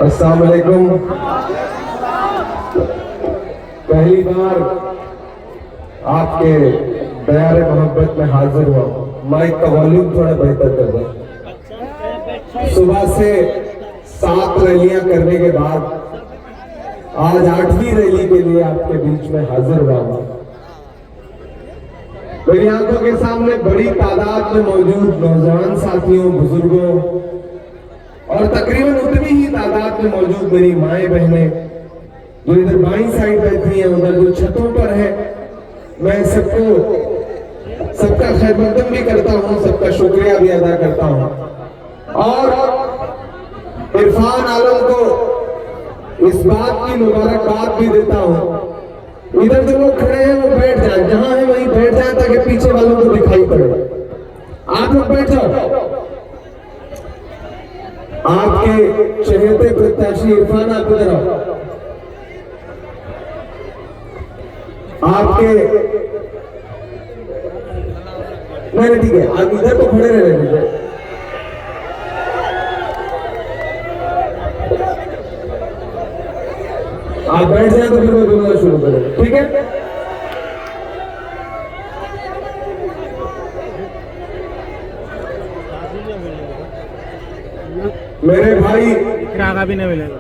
अस्सलाम वालेकुम। पहली बार आपके दयारे मोहब्बत में हाजिर हुआ। माइक का वॉल्यूम थोड़ा बेहतर कर दें। सुबह से 7 रैलियां करने के बाद आज 8वीं रैली के लिए आपके बीच में हाजिर हुआ हूं। मेरी आंखों के सामने बड़ी तादाद में मौजूद नौजवान साथियों, बुजुर्गों और तकरीबन उतनी ही तादाद में मौजूद मेरी माएं बहनें जो इधर बाईं साइड बैठी हैं, उधर जो छतों पर है, मैं सबका खैर मकदम भी करता हूं, सबका शुक्रिया भी अदा करता हूं और इरफान आलम को इस बात की मुबारकबाद भी देता हूं। इधर जो लोग खड़े हैं वो बैठ जाए, जहां है वहीं बैठ जाए ताकि पीछे वालों को दिखाई पड़े। आप लोग बैठ जाओ। आपके चहेते प्रत्याशी इरफान, आप इधर आओ। आपके नहीं ठीक है, आप इधर तो खड़े रह रहे। आप बैठ जाए तो फिर मैं बोलना शुरू करें, ठीक है? मेरे भाई भी नहीं मिलेगा।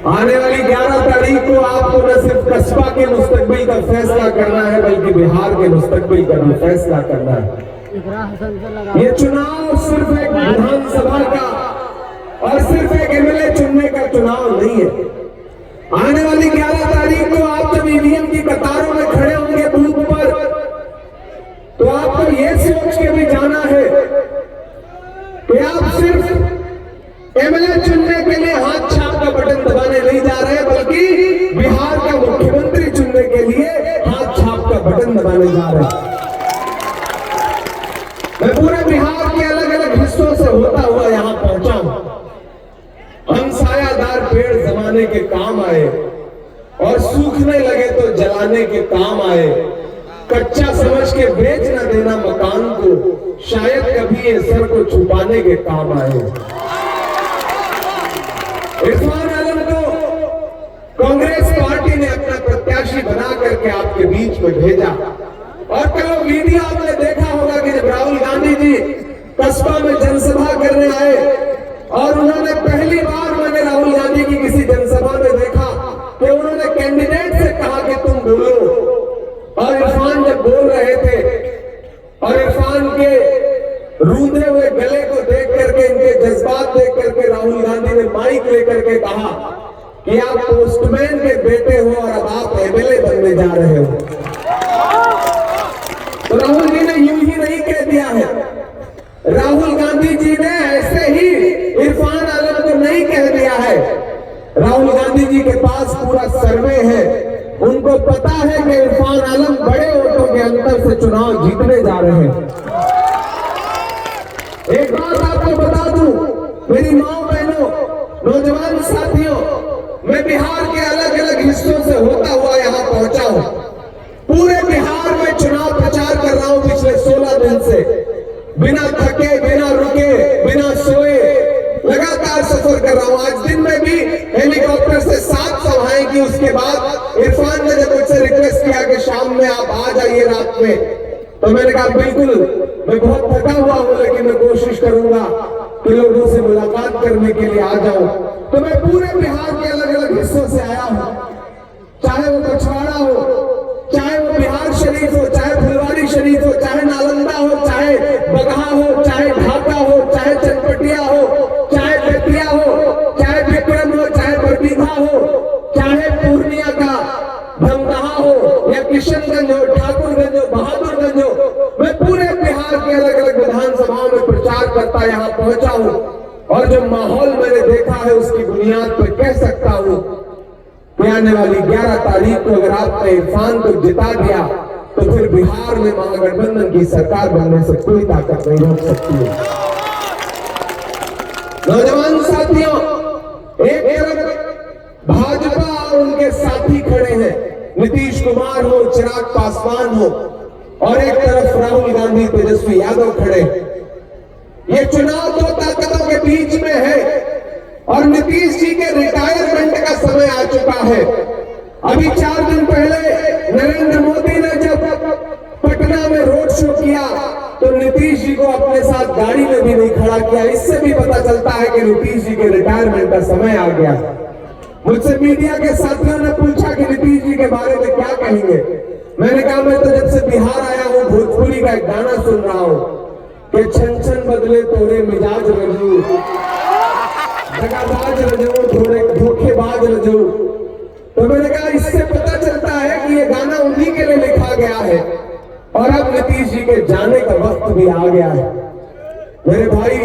आने वाली 11 तारीख को आपको न सिर्फ कस्बा के मुस्तकबिल का फैसला करना है बल्कि बिहार के मुस्तकबिल का भी फैसला करना है। ये चुनाव सिर्फ एक विधानसभा का और सिर्फ एक एमएलए चुनने का चुनाव नहीं है। आने वाली 11 तारीख को आप जब ईवीएम की कतारों में खड़े होंगे बूथ पर, तो आपको ये सोच के भी जाना है कि आप सिर्फ एमएलए चुनने के लिए हाथ छाप का बटन दबाने नहीं जा रहे, बल्कि बिहार का मुख्यमंत्री चुनने के लिए हाथ छाप का बटन दबाने जा रहे हैं। मैं पूरे बिहार के अलग अलग हिस्सों से होता हुआ यहां पहुंचा हूं। हम सायादार पेड़ जमाने के काम आए और सूखने लगे तो जलाने के काम आए। कच्चा समझ के बेच न देना मकान को, शायद कभी ये सर को छुपाने के काम आए। इरफान आलम को कांग्रेस पार्टी ने अपना प्रत्याशी बना करके आपके बीच में भेजा और कल वीडियो आपने देखा होगा कि जब राहुल गांधी जी कस्बा में जनसभा करने आए और उन्होंने पहली बार मैंने राहुल गांधी की किसी जनसभा में देखा कि उन्होंने कैंडिडेट से कहा कि तुम बोलो, और इरफान जब बोल रहे थे और इरफान के रूंधे हुए गले को देख करके, इनके जज्बात देख करके राहुल गांधी ने माइक लेकर के कहा कि आप पोस्टमैन के बेटे हो और अब आप एमएलए बनने जा रहे हो। तो राहुल जी ने यूं ही नहीं कह दिया है, राहुल गांधी जी ने ऐसे ही इरफान आलम को नहीं कह दिया है। राहुल गांधी जी के पास पूरा सर्वे है, उनको पता है कि इरफान आलम बड़े वोटों के अंतर से चुनाव जीतने जा रहे हैं। एक बात आपको बता दूं, मेरी माओ बहनों, नौजवान साथियों, मैं बिहार के अलग अलग हिस्सों से होता हुआ यहां पहुंचा हूं। पूरे बिहार में चुनाव प्रचार कर रहा हूं पिछले 16 दिन से, बिना थके, बिना रुके, बिना सोए लगातार सफर कर रहा हूं। आज दिन में भी हेलीकॉप्टर से 7 सभाएं की। उसके बाद इरफान ने जब मुझसे रिक्वेस्ट किया कि शाम में आप आ जाइए रात में, तो मैंने कहा बिल्कुल, मैं बहुत थका हुआ हूं लेकिन मैं कोशिश करूंगा कि लोगों से मुलाकात करने के लिए आ जाऊं। तो मैं पूरे बिहार के अलग अलग हिस्सों से आया हूं, चाहे वो कछवाड़ा हो, चाहे वो बिहार शरीफ हो, चाहे फुलवारी शरीफ हो, चाहे नालंदा हो, चाहे बगहा हो, चाहे ढाका हो, चाहे चनपटिया हो, चाहे बेतिया हो, चाहे विक्रम हो, चाहे बरबीघा हो, चाहे पूर्णिया का धमदाहा हो या किशनगंज हो, ठाकुरगंज हो, बहादुरगंज हो, मैं पूरे बिहार के अलग अलग विधानसभाओं में प्रचार करता यहाँ पहुंचा हूँ। और जो माहौल मैंने देखा है उसकी बुनियाद पर कह सकता हूँ कि आने वाली 11 तारीख को अगर आपने इरफान को जिता दिया तो फिर बिहार में महागठबंधन की सरकार बनने से कोई ताकत नहीं रोक सकती है। नौजवान साथियों, एक तरफ भाजपा और उनके साथी खड़े हैं नीतीश कुमार हो, चिराग पासवान हो, और एक तरफ राहुल गांधी, तेजस्वी यादव खड़े। ये चुनाव दो ताकतों के बीच में है और नीतीश जी के रिटायरमेंट का समय आ चुका है। अभी 4 दिन पहले नरेंद्र मोदी ने जब पटना में रोड शो किया तो नीतीश जी को अपने साथ गाड़ी में भी नहीं खड़ा किया। इससे भी पता चलता है कि नीतीश जी के रिटायरमेंट का समय आ गया। मुझसे मीडिया के साथियों ने पूछा कि नीतीश जी के बारे में क्या कहेंगे। मैंने कहा मैं तो जब से बिहार आया हूं भोजपुरी का एक गाना सुन रहा हूं कि छन छन बदले तोड़े मिजाज रजू, दगाबाज रजू, थोड़े धोखेबाज रजू। तो मैंने कहा इससे पता चलता है कि ये गाना उन्हीं के लिए लिखा गया है और अब नीतीश जी के जाने का वक्त भी आ गया है। मेरे भाई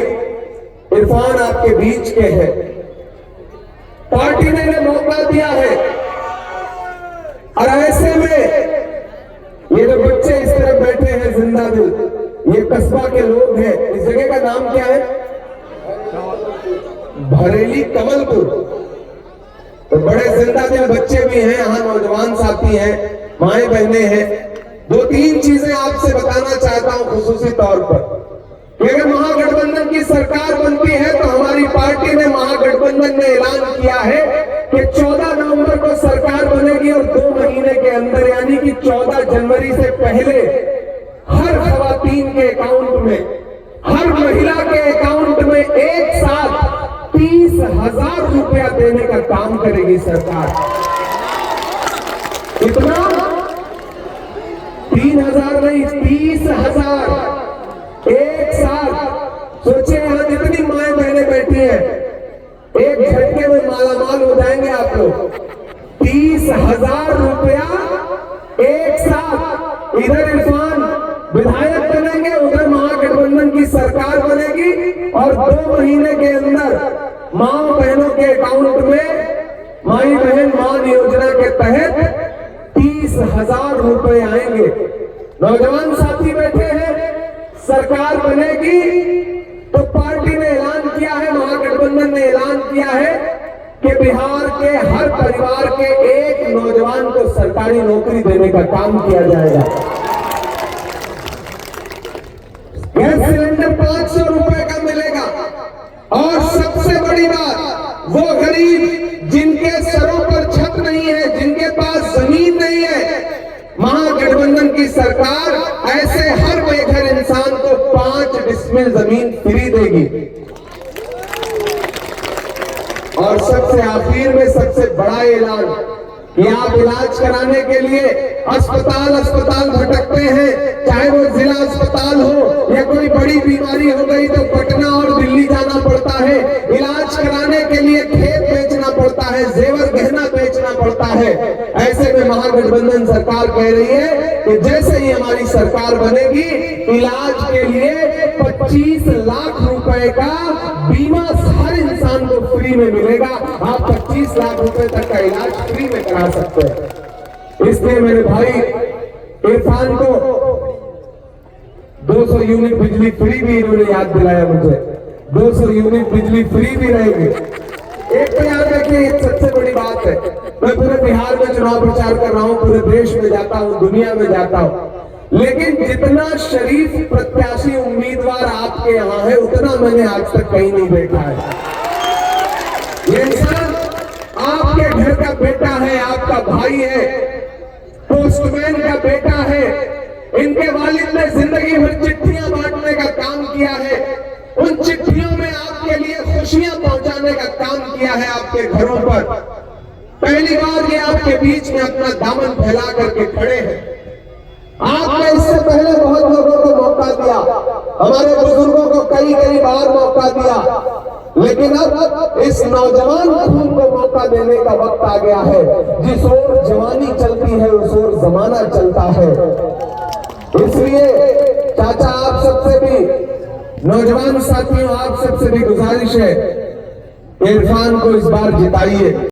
इरफान आपके बीच के हैं, पार्टी ने इन्हें मौका दिया है और ऐसे में ये जो बच्चे इस तरफ बैठे हैं जिंदा दिल, ये कस्बा के लोग हैं। इस जगह का नाम क्या है? भरेली कमलपुर। तो बड़े जिंदा दिल बच्चे भी हैं, यहाँ नौजवान साथी हैं, माएं बहने हैं। 2-3 चीजें आपसे बताना चाहता हूं खुसूसी तौर पर कि अगर महागठबंधन की सरकार बनती है तो हमारी पार्टी ने, महागठबंधन ने ऐलान किया है कि 14 नवंबर को सरकार बनेगी और 2 महीने के अंदर यानी कि 14 जनवरी से पहले हर खवातीन के अकाउंट में, हर महिला के अकाउंट में एक साथ 30,000 रुपया देने का काम करेगी सरकार। इतना 3,000 नहीं, 30,000 एक साथ। सोचिए यहां जितनी माएं बहने बैठी हैं, एक झटके में मालामाल हो जाएंगे आप लोग। 30,000 रुपया एक साथ। इधर इरफान विधायक बनेंगे, उधर महागठबंधन की सरकार बनेगी और 2 महीने के अंदर मां बहनों के अकाउंट में माई बहन मान योजना के तहत 30,000 रुपए आएंगे। नौजवान साथी बैठे हैं, सरकार बनेगी तो पार्टी ने ऐलान किया है, महागठबंधन ने ऐलान किया है कि बिहार के हर परिवार के एक नौजवान को सरकारी नौकरी देने का काम किया जाएगा। गैस सिलेंडर 500 रुपए का मिलेगा और सबसे बड़ी बात, वो गरीब जिनके सरों पर छत नहीं है, जिनके पास जमीन नहीं है, महागठबंधन की सरकार ऐसे हर बेघर इंसान को 5 डिसमिल जमीन फ्री देगी। और सबसे आखिर में सबसे बड़ा ऐलान कि आप इलाज कराने के लिए अस्पताल भटकते हैं, चाहे वो जिला अस्पताल हो या कोई बड़ी बीमारी हो गई तो पटना और दिल्ली जाना पड़ता है। इलाज कराने के लिए खेत बेचना पड़ता है, जेवर गहना बेचना पड़ता है। ऐसे में महागठबंधन सरकार कह रही है कि जैसे ही हमारी सरकार बनेगी, इलाज के लिए 25 लाख रुपए का बीमा हर इंसान को फ्री में मिलेगा। आप 25 लाख रुपए तक का इलाज फ्री में करा सकते हैं। इसलिए मेरे भाई इरफान को 200 यूनिट बिजली फ्री भी इन्होंने याद दिलाया मुझे। 200 यूनिट बिजली फ्री भी रहेगी। एक तो याद रखिए, सबसे बड़ी बात है, मैं पूरे बिहार में चुनाव प्रचार कर रहा हूं, पूरे देश में जाता हूं, दुनिया में जाता हूं, लेकिन जितना शरीफ प्रत्याशी उम्मीदवार आपके यहाँ है उतना मैंने आज तक कहीं नहीं देखा है। ये इंसान आपके घर का बेटा है, आपका भाई है, पोस्टमैन का बेटा है। इनके वालिद ने जिंदगी भर चिट्ठियां बांटने का काम किया है, उन चिट्ठियों में आपके लिए खुशियां पहुंचाने का काम किया है आपके घरों पर। पहली बार ये आपके बीच में अपना दामन फैला करके खड़े हैं। आपने इससे पहले बहुत लोगों को मौका दिया, हमारे बुजुर्गों को कई बार मौका दिया, लेकिन अब इस नौजवान खून को मौका देने का वक्त आ गया है। जिस ओर जवानी चलती है उस ओर जमाना चलता है। इसलिए चाचा आप सबसे भी, नौजवान साथियों आप सबसे भी गुजारिश है, इरफान को इस बार जिताइए।